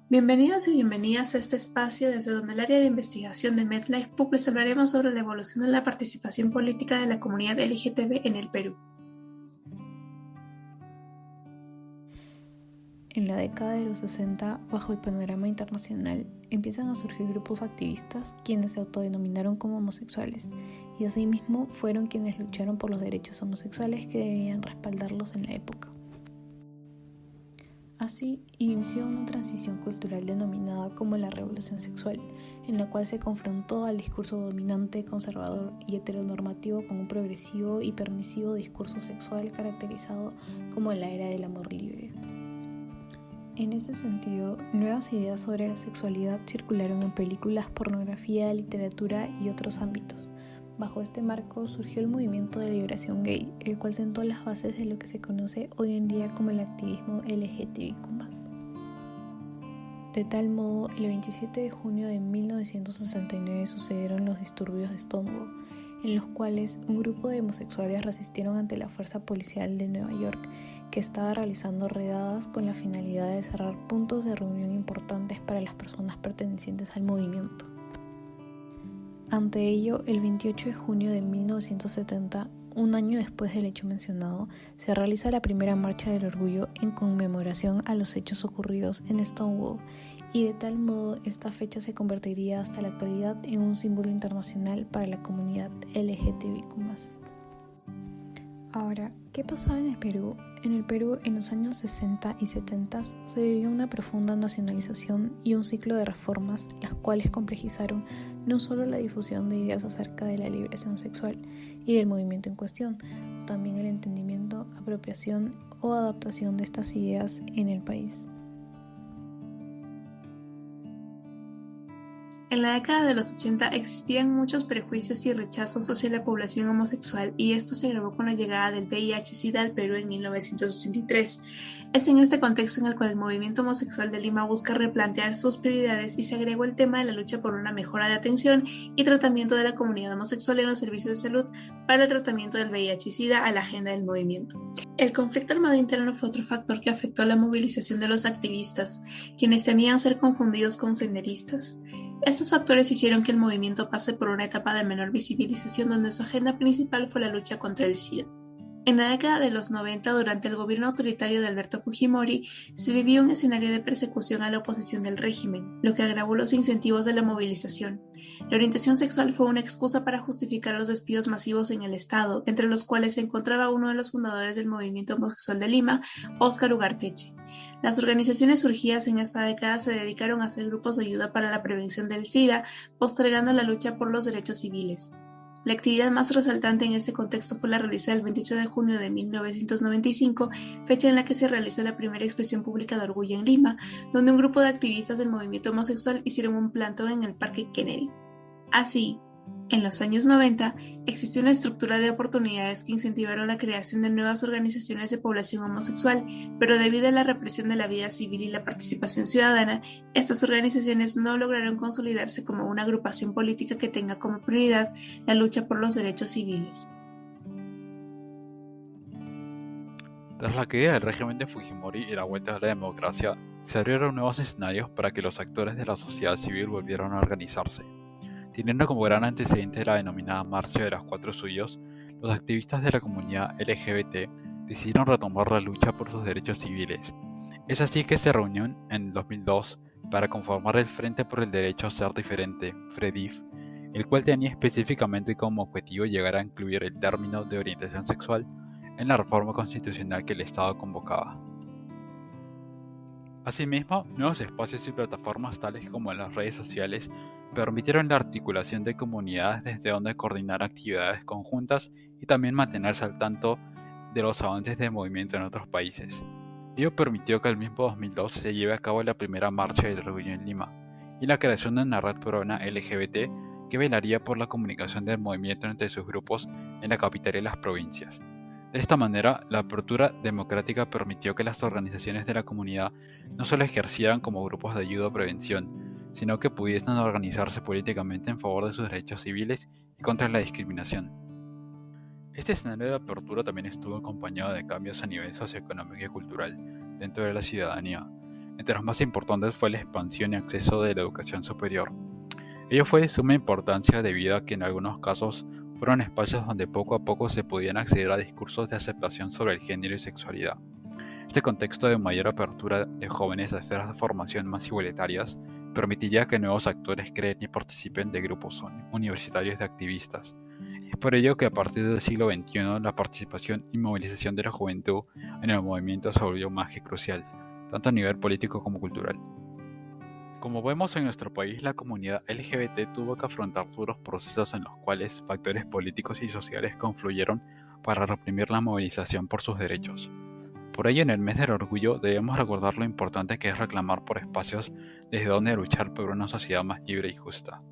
Bienvenidos y bienvenidas a este espacio desde donde el área de investigación de MedLife PUC les hablaremos sobre la evolución de la participación política de la comunidad LGTB en el Perú. En la década de los 60, bajo el panorama internacional, empiezan a surgir grupos activistas quienes se autodenominaron como homosexuales, y asimismo fueron quienes lucharon por los derechos homosexuales que debían respaldarlos en la época. Así, inició una transición cultural denominada como la Revolución Sexual, en la cual se confrontó al discurso dominante, conservador y heteronormativo con un progresivo y permisivo discurso sexual caracterizado como la era del amor libre. En ese sentido, nuevas ideas sobre la sexualidad circularon en películas, pornografía, literatura y otros ámbitos. Bajo este marco surgió el movimiento de liberación gay, el cual sentó las bases de lo que se conoce hoy en día como el activismo LGTBIQ+. De tal modo, el 27 de junio de 1969 sucedieron los disturbios de Stonewall, en los cuales un grupo de homosexuales resistieron ante la fuerza policial de Nueva York, que estaba realizando redadas con la finalidad de cerrar puntos de reunión importantes para las personas pertenecientes al movimiento. Ante ello, el 28 de junio de 1970, un año después del hecho mencionado, se realiza la primera Marcha del Orgullo en conmemoración a los hechos ocurridos en Stonewall, y de tal modo esta fecha se convertiría hasta la actualidad en un símbolo internacional para la comunidad LGTBIQ+. Ahora, ¿qué pasaba en el Perú? En el Perú, en los años 60 y 70, se vivió una profunda nacionalización y un ciclo de reformas, las cuales complejizaron no solo la difusión de ideas acerca de la liberación sexual y del movimiento en cuestión, también el entendimiento, apropiación o adaptación de estas ideas en el país. En la década de los 80 existían muchos prejuicios y rechazos hacia la población homosexual y esto se agravó con la llegada del VIH-Sida al Perú en 1983. Es en este contexto en el cual el movimiento homosexual de Lima busca replantear sus prioridades y se agregó el tema de la lucha por una mejora de atención y tratamiento de la comunidad homosexual en los servicios de salud para el tratamiento del VIH-Sida a la agenda del movimiento. El conflicto armado interno fue otro factor que afectó la movilización de los activistas, quienes temían ser confundidos con senderistas. Estos factores hicieron que el movimiento pase por una etapa de menor visibilización donde su agenda principal fue la lucha contra el SIDA. En la década de los 90, durante el gobierno autoritario de Alberto Fujimori, se vivió un escenario de persecución a la oposición del régimen, lo que agravó los incentivos de la movilización. La orientación sexual fue una excusa para justificar los despidos masivos en el Estado, entre los cuales se encontraba uno de los fundadores del movimiento homosexual de Lima, Óscar Ugarteche. Las organizaciones surgidas en esta década se dedicaron a hacer grupos de ayuda para la prevención del SIDA, postergando la lucha por los derechos civiles. La actividad más resaltante en ese contexto fue la realizada el 28 de junio de 1995, fecha en la que se realizó la primera expresión pública de orgullo en Lima, donde un grupo de activistas del movimiento homosexual hicieron un plantón en el Parque Kennedy. Así, en los años 90, existió una estructura de oportunidades que incentivaron la creación de nuevas organizaciones de población homosexual, pero debido a la represión de la vida civil y la participación ciudadana, estas organizaciones no lograron consolidarse como una agrupación política que tenga como prioridad la lucha por los derechos civiles. Tras la caída del régimen de Fujimori y la vuelta a la democracia, se abrieron nuevos escenarios para que los actores de la sociedad civil volvieran a organizarse. Teniendo como gran antecedente la denominada Marcha de los Cuatro Suyos, los activistas de la comunidad LGBT decidieron retomar la lucha por sus derechos civiles. Es así que se reunió en 2002 para conformar el Frente por el Derecho a Ser Diferente, FREDIF, el cual tenía específicamente como objetivo llegar a incluir el término de orientación sexual en la reforma constitucional que el Estado convocaba. Asimismo, nuevos espacios y plataformas tales como las redes sociales permitieron la articulación de comunidades desde donde coordinar actividades conjuntas y también mantenerse al tanto de los avances del movimiento en otros países. Ello permitió que el mismo 2002 se lleve a cabo la primera marcha del orgullo en Lima y la creación de una red peruana LGBT que velaría por la comunicación del movimiento entre sus grupos en la capital y las provincias. De esta manera, la apertura democrática permitió que las organizaciones de la comunidad no solo ejercieran como grupos de ayuda o prevención, sino que pudiesen organizarse políticamente en favor de sus derechos civiles y contra la discriminación. Este escenario de apertura también estuvo acompañado de cambios a nivel socioeconómico y cultural dentro de la ciudadanía. Entre los más importantes fue la expansión y acceso de la educación superior. Ello fue de suma importancia debido a que en algunos casos fueron espacios donde poco a poco se podían acceder a discursos de aceptación sobre el género y sexualidad. Este contexto de mayor apertura de jóvenes a esferas de formación más igualitarias permitiría que nuevos actores creen y participen de grupos universitarios de activistas. Es por ello que a partir del siglo XXI la participación y movilización de la juventud en el movimiento se volvió más que crucial, tanto a nivel político como cultural. Como vemos en nuestro país, la comunidad LGBT tuvo que afrontar duros procesos en los cuales factores políticos y sociales confluyeron para reprimir la movilización por sus derechos. Por ello, en el mes del orgullo debemos recordar lo importante que es reclamar por espacios desde donde luchar por una sociedad más libre y justa.